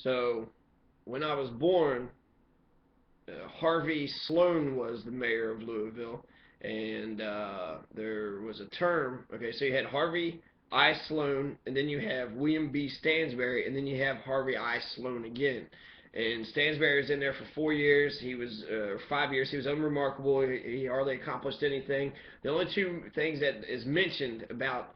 So when I was born, Harvey Sloan was the mayor of Louisville, and there was a term. Okay, so you had Harvey I. Sloan, and then you have William B. Stansbury, and then you have Harvey I. Sloan again. And Stansbury was in there for 4 years. He was 5 years. He was unremarkable. He hardly accomplished anything. The only two things that is mentioned about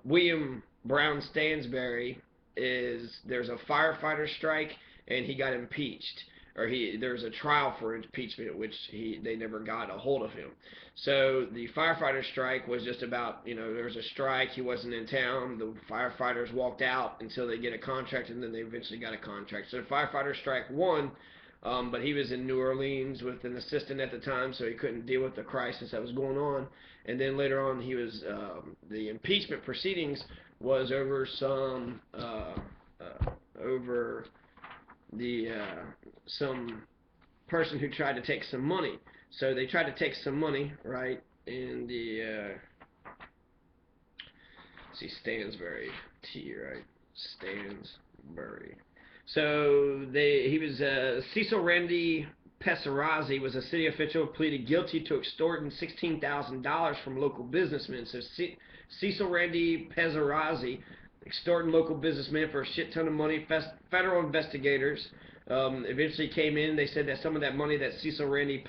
William Brown Stansbury is there's a firefighter strike and he got impeached, or there was a trial for impeachment, which they never got a hold of him. So the firefighter strike was just about, there was a strike, he wasn't in town, the firefighters walked out until they get a contract, and then they eventually got a contract. So the firefighter strike won, but he was in New Orleans with an assistant at the time, so he couldn't deal with the crisis that was going on. And then later on, the impeachment proceedings was over over the some person who tried to take some money. So they tried to take some money, right? In the Stansbury T, right? Stansbury. So he was Cecil Randy Pesserazzi was a city official who pleaded guilty to extorting $16,000 from local businessmen. So Cecil Randy Pesserazzi extorting local businessmen for a shit ton of money. Federal investigators eventually came in. They said that some of that money that Cecil Randy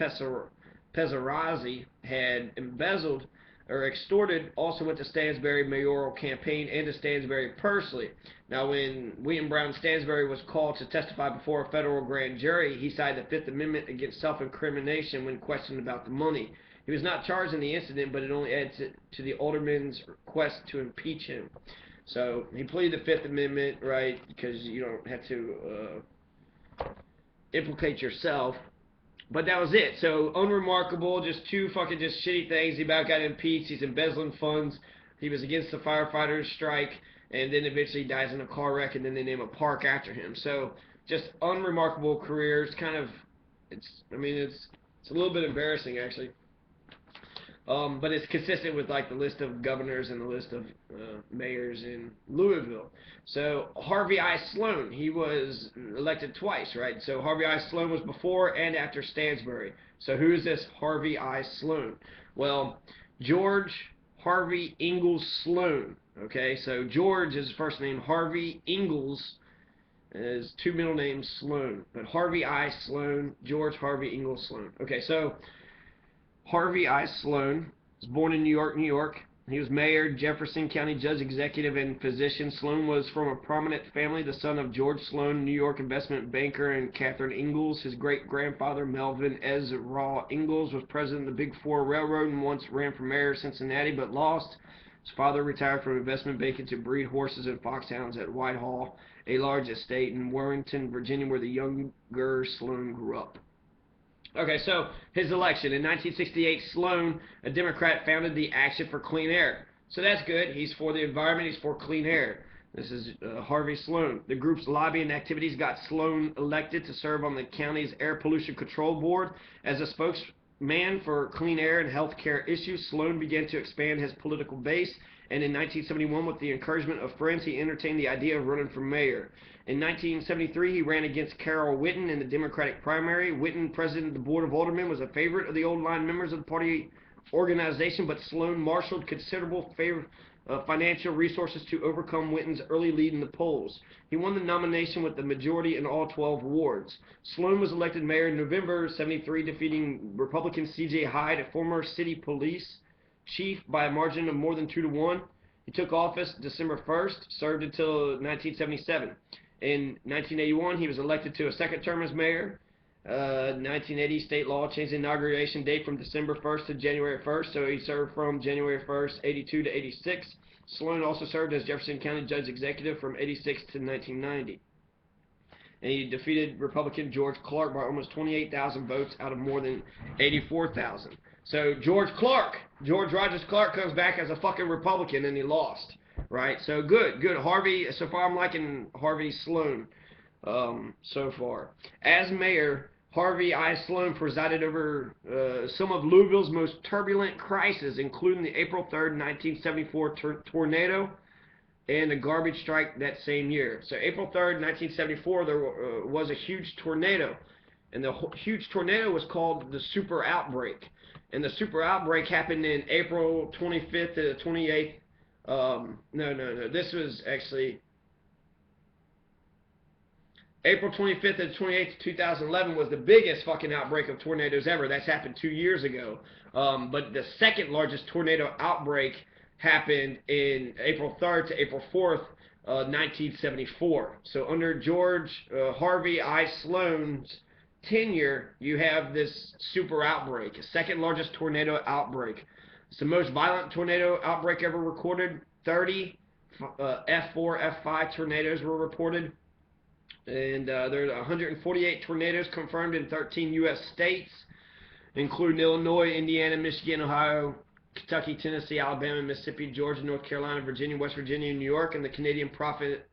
Pesserazzi had embezzled or extorted also went to Stansbury mayoral campaign and to Stansbury personally. Now, when William Brown Stansbury was called to testify before a federal grand jury, he cited the Fifth Amendment against self-incrimination when questioned about the money. He was not charged in the incident, but it only added to the alderman's request to impeach him. So he pleaded the Fifth Amendment, right, because you don't have to implicate yourself. But that was it. So unremarkable, just two fucking just shitty things. He about got impeached. He's embezzling funds. He was against the firefighters' strike, and then eventually dies in a car wreck, and then they name a park after him. So just unremarkable career. It's kind of, it's a little bit embarrassing actually. But it's consistent with like the list of governors and the list of mayors in Louisville. So Harvey I. Sloan, he was elected twice, right? So Harvey I. Sloan was before and after Stansbury. So who is this Harvey I. Sloan? Well, George Harvey Ingalls Sloan. Okay, so George is his first name. Harvey Ingalls is two middle names, Sloan. But Harvey I. Sloan, George Harvey Ingalls Sloan. Okay, so Harvey I. Sloan was born in New York, New York. He was mayor, Jefferson County judge, executive, and physician. Sloan was from a prominent family, the son of George Sloan, New York investment banker, and Catherine Ingalls. His great-grandfather, Melvin Ezra Ingalls, was president of the Big Four Railroad and once ran for mayor of Cincinnati, but lost. His father retired from investment banking to breed horses and foxhounds at Whitehall, a large estate in Warrenton, Virginia, where the younger Sloan grew up. Okay, so his election. In 1968, Sloan, a Democrat, founded the Action for Clean Air. So that's good. He's for the environment. He's for clean air. This is Harvey Sloan. The group's lobbying activities got Sloan elected to serve on the county's Air Pollution Control Board. As a spokesman for clean air and health care issues, Sloan began to expand his political base, and in 1971, with the encouragement of friends, he entertained the idea of running for mayor. In 1973, he ran against Carol Whitten in the Democratic primary. Whitten, president of the Board of Aldermen, was a favorite of the old-line members of the party organization, but Sloan marshaled considerable financial resources to overcome Whitten's early lead in the polls. He won the nomination with the majority in all 12 wards. Sloan was elected mayor in November 73, defeating Republican C.J. Hyde, a former city police chief, by a margin of more than 2-1. He took office December 1st, served until 1977. In 1981, he was elected to a second term as mayor. 1980, state law changed the inauguration date from December 1st to January 1st, so he served from January 1st, 82 to 86. Sloan also served as Jefferson County Judge Executive from 86 to 1990. And he defeated Republican George Clark by almost 28,000 votes out of more than 84,000. So George Rogers Clark comes back as a fucking Republican, and he lost. Right? So good. Harvey, so far I'm liking Harvey Sloan so far. As mayor, Harvey I. Sloan presided over some of Louisville's most turbulent crises, including the April 3rd, 1974 tornado, and a garbage strike that same year. So April 3rd, 1974, there was a huge tornado. And the huge tornado was called the super outbreak. And the super outbreak happened in April 25th to the 28th. No. This was actually April 25th to the 28th, 2011 was the biggest fucking outbreak of tornadoes ever. That's happened 2 years ago. But the second largest tornado outbreak happened in April 3rd to April 4th, 1974. So under George Harvey I. Sloan's tenure, you have this super outbreak, a second largest tornado outbreak. It's the most violent tornado outbreak ever recorded. 30 F4, F5 tornadoes were reported. And there are 148 tornadoes confirmed in 13 U.S. states, including Illinois, Indiana, Michigan, Ohio, Kentucky, Tennessee, Alabama, Mississippi, Georgia, North Carolina, Virginia, West Virginia, New York, and the Canadian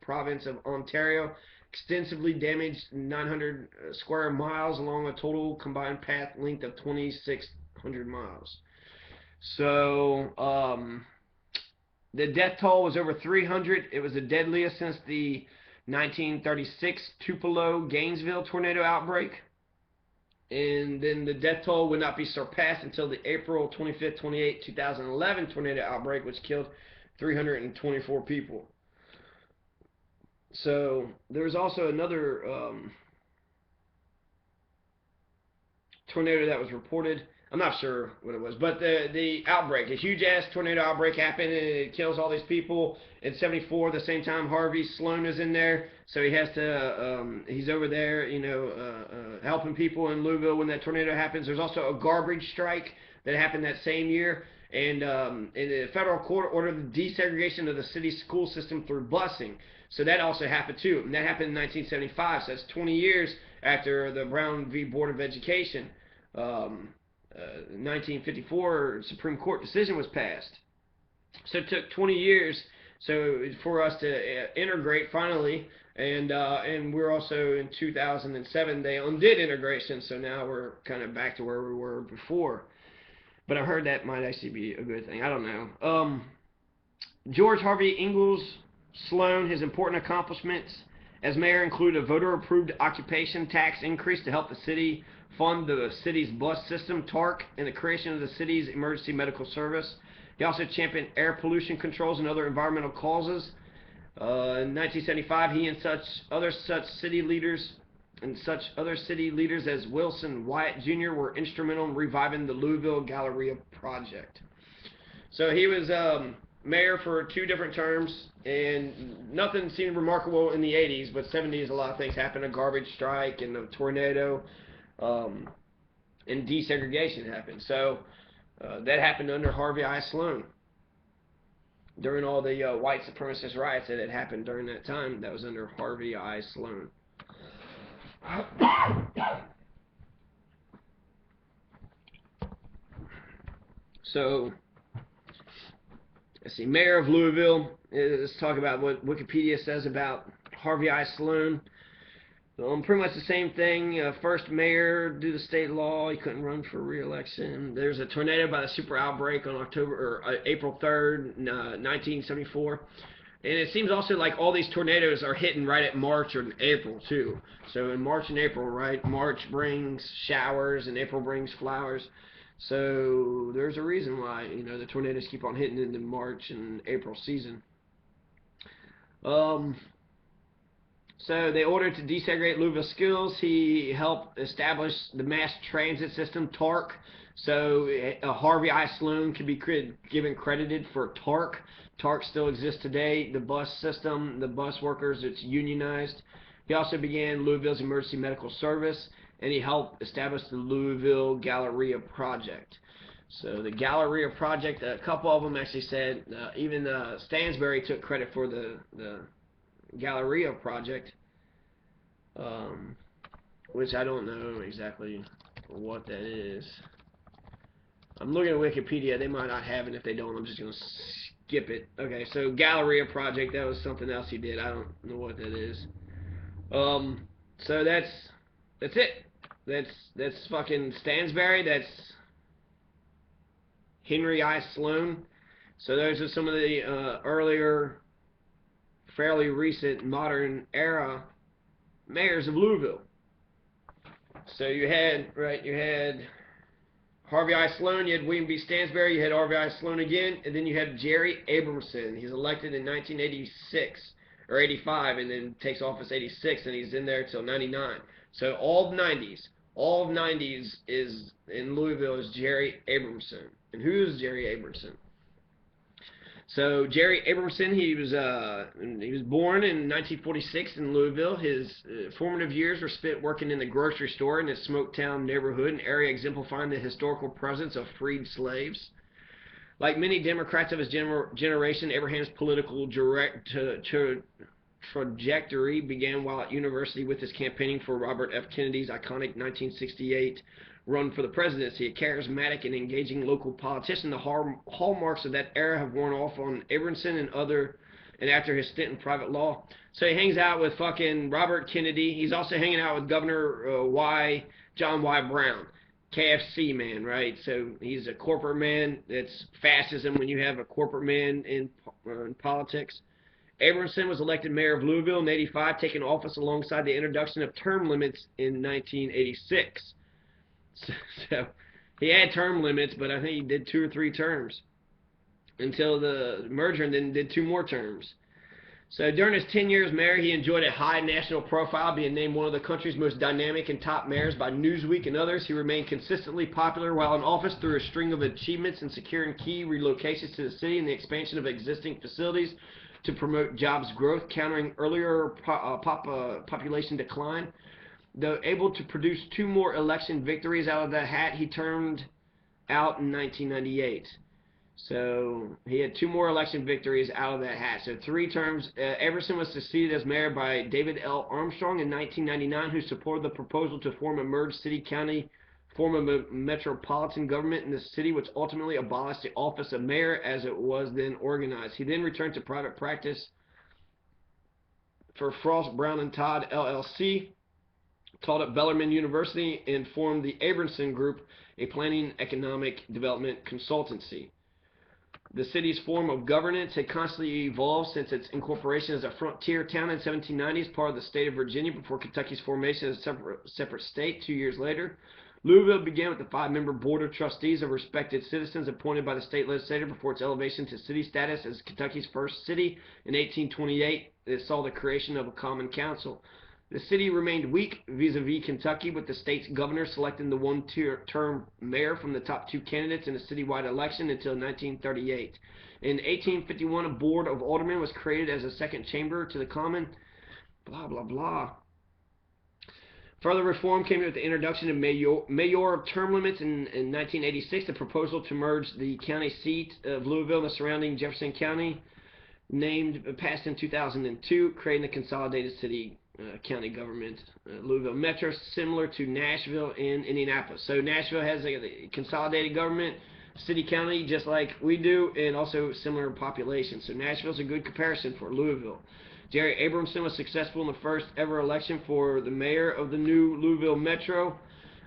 province of Ontario. Extensively damaged 900 square miles along a total combined path length of 2,600 miles. So, the death toll was over 300. It was the deadliest since the 1936 Tupelo, Gainesville tornado outbreak. And then the death toll would not be surpassed until the April 25th, 28th, 2011 tornado outbreak, which killed 324 people. So there was also another tornado that was reported. I'm not sure what it was, but the outbreak, a huge ass tornado outbreak happened, and it kills all these people. In '74, the same time Harvey Sloan is in there, so he has to he's over there, helping people in Louisville when that tornado happens. There's also a garbage strike that happened that same year, and the federal court ordered the desegregation of the city's school system through busing. So that also happened too, and that happened in 1975. So that's 20 years after the Brown v. Board of Education. 1954 Supreme Court decision was passed. So it took 20 years for us to integrate finally, and we're also in 2007 they undid integration, so now we're kind of back to where we were before. But I heard that might actually be a good thing. I don't know. George Harvey Ingalls Sloan, his important accomplishments as mayor include a voter-approved occupation tax increase to help the city fund the city's bus system, TARC, and the creation of the city's emergency medical service. He also championed air pollution controls and other environmental causes. In 1975, he and other city leaders as Wilson Wyatt Jr. were instrumental in reviving the Louisville Galleria project. So he was mayor for 2 different terms, and nothing seemed remarkable in the 80s, but 70s a lot of things happened. A garbage strike and a tornado, and desegregation happened. So that happened under Harvey I. Sloan. During all the white supremacist riots that had happened during that time, that was under Harvey I. Sloan. So, let's see, Mayor of Louisville. Let's talk about what Wikipedia says about Harvey I. Sloan. Pretty much the same thing. First mayor due to state law. He couldn't run for re-election. There's a tornado by the super outbreak on April 3rd, 1974. And it seems also like all these tornadoes are hitting right at March or April too. So in March and April, right? March brings showers and April brings flowers. So there's a reason why, the tornadoes keep on hitting in the March and April season. So they ordered to desegregate Louisville schools. He helped establish the mass transit system, TARC. So Harvey I. Sloan can be given credited for TARC. TARC still exists today. The bus system, the bus workers, it's unionized. He also began Louisville's emergency medical service, and he helped establish the Louisville Galleria project. So the Galleria project, a couple of them actually said, even Stansbury took credit for the Galleria project, which I don't know exactly what that is. I'm looking at Wikipedia. They might not have it. If they don't, I'm just going to skip it. Okay, so Galleria project, that was something else he did. I don't know what that is. So that's it. That's fucking Stansbury. That's Henry I. Sloan. So those are some of the earlier fairly recent modern era mayors of Louisville. So you had Harvey I. Sloan, you had William B. Stansbury, you had Harvey I. Sloan again, and then you had Jerry Abramson. He's elected in 1986 or 85, and then takes office 86, and he's in there till 99. So all of 90s is in Louisville is Jerry Abramson. And who is Jerry Abramson? So Jerry Abramson, he was born in 1946 in Louisville. His formative years were spent working in the grocery store in his Smoketown neighborhood, an area exemplifying the historical presence of freed slaves. Like many Democrats of his generation, Abraham's political trajectory began while at university with his campaigning for Robert F. Kennedy's iconic 1968 run for the presidency. A charismatic and engaging local politician, the hallmarks of that era have worn off on Abramson and after his stint in private law. So he hangs out with fucking Robert Kennedy. He's also hanging out with Governor John Y. Brown. KFC man, right? So he's a corporate man. That's fascism when you have a corporate man in politics. Abramson was elected mayor of Louisville in 85, taking office alongside the introduction of term limits in 1986. So he had term limits, but I think he did 2 or 3 terms until the merger, and then did 2 more terms. So during his 10 years mayor, he enjoyed a high national profile, being named one of the country's most dynamic and top mayors by Newsweek and others. He remained consistently popular while in office through a string of achievements in securing key relocations to the city and the expansion of existing facilities to promote jobs growth, countering earlier population decline. Though able to produce 2 more election victories out of that hat, he turned out in 1998. So he had 2 more election victories out of that hat. So 3 terms. Abramson was succeeded as mayor by David L. Armstrong in 1999, who supported the proposal to form a merged city-county form of a metropolitan government in the city, which ultimately abolished the office of mayor as it was then organized. He then returned to private practice for Frost, Brown, and Todd, LLC, taught at Bellarmine University, and formed the Abramson Group, a planning economic development consultancy. The city's form of governance had constantly evolved since its incorporation as a frontier town in 1790 as part of the state of Virginia before Kentucky's formation as a separate state 2 years later. Louisville began with the 5-member board of trustees of respected citizens appointed by the state legislature before its elevation to city status as Kentucky's first city in 1828. It saw the creation of a common council. The city remained weak vis-a-vis Kentucky, with the state's governor selecting the 1-term mayor from the top 2 candidates in a citywide election until 1938. In 1851, a board of aldermen was created as a second chamber to the common. Blah, blah, blah. Further reform came with the introduction of mayor term limits in 1986. The proposal to merge the county seat of Louisville and the surrounding Jefferson County, passed in 2002, creating the consolidated city county government, Louisville Metro, similar to Nashville and Indianapolis. So Nashville has a consolidated government, city county, just like we do, and also similar population. So Nashville's a good comparison for Louisville. Jerry Abramson was successful in the first ever election for the mayor of the new Louisville Metro.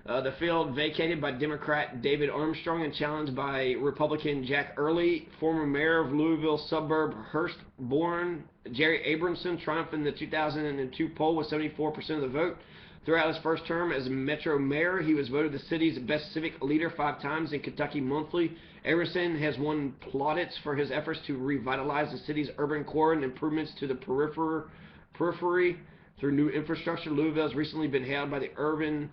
The field vacated by Democrat David Armstrong and challenged by Republican Jack Early. Former mayor of Louisville suburb Hurst-born Jerry Abramson triumphed in the 2002 poll with 74% of the vote. Throughout his first term as Metro mayor, he was voted the city's best civic leader 5 times in Kentucky Monthly. Abramson has won plaudits for his efforts to revitalize the city's urban core and improvements to the periphery through new infrastructure. Louisville has recently been hailed by the urban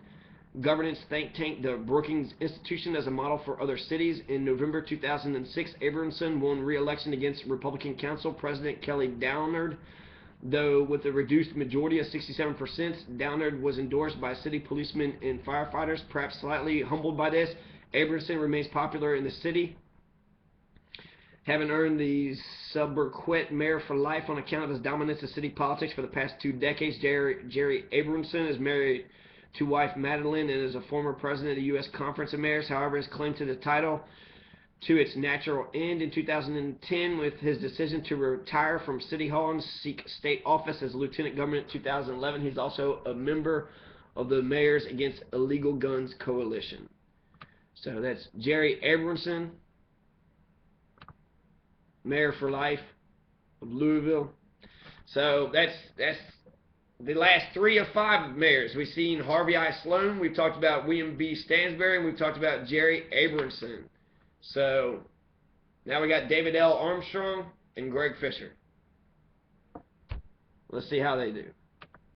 governance think tank, the Brookings Institution, as a model for other cities. In November 2006, Abramson won re-election against Republican Council President Kelly Downard. Though with a reduced majority of 67%, Downard was endorsed by city policemen and firefighters. Perhaps slightly humbled by this, Abramson remains popular in the city, having earned the sobriquet Mayor for Life on account of his dominance in city politics for the past 2 decades. Jerry Abramson is married to wife Madeline and is a former president of the U.S. Conference of Mayors. However, his claim to the title to its natural end in 2010 with his decision to retire from City Hall and seek state office as lieutenant governor in 2011. He's also a member of the Mayors Against Illegal Guns Coalition. So that's Jerry Abramson, Mayor for Life of Louisville. So that's the last 3 of 5 mayors. We've seen Harvey I. Sloan, we've talked about William B. Stansbury, and we've talked about Jerry Abramson. So now we got David L. Armstrong and Greg Fisher. Let's see how they do.